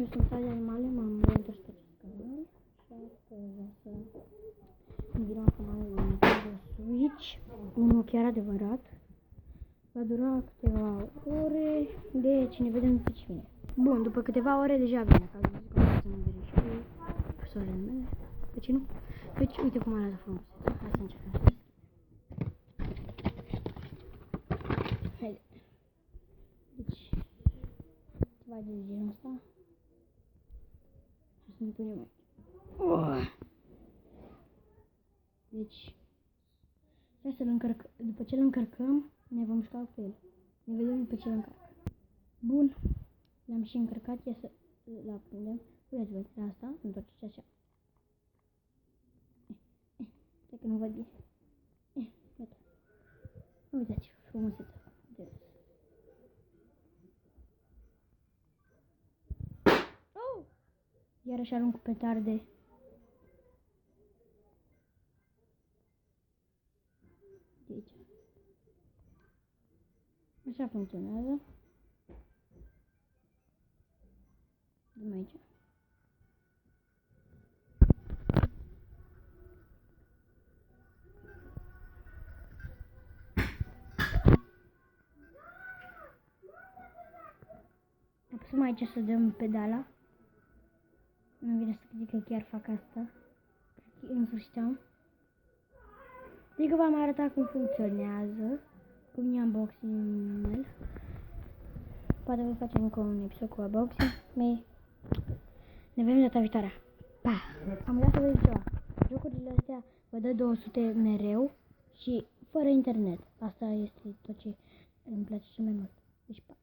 cum sunt de animale, m-am reîntors pe acest canal și astăzi o să combinăm canalul de Switch, unul chiar adevărat. Va dura câteva ore, deci ne vedem pe ce vine. Bun, după câteva ore deja vine, ca să zic să ne verifice sorele mele, de ce nu? Deci uite cum arată frumos. Hai să încercăm să deschidem. Haide. Deci, ceva de genul ăsta. Hai să ne punem aici. Deci, hai să-l încărcăm. După ce îl încărcăm, ne vom juca cu el. Ne vedem după ce îl încarc. Bun, l-am și încărcat, ia să-l aprindem. Uitați-vă la asta, întorceți așa. Stai că nu văd bine. Gata. Uitați-vă, frumusețea. Oh! Iarăși arunc petarde. De aici. Așa funcționează. Dăm aici. Apăsăm aici să dăm pedala. Nu vine să zic că chiar fac asta. În sfârșit am. Adică v-am arătat cum funcționează. Cum e unboxing-ul. Poate vă facem încă un episod cu unboxing. Ne vedem data viitoare. Pa! Am uitat să vă zic ceva. Jocurile astea vă dă 200 mereu și fără internet. Asta este tot ce îmi place cel mai mult. Deci pa!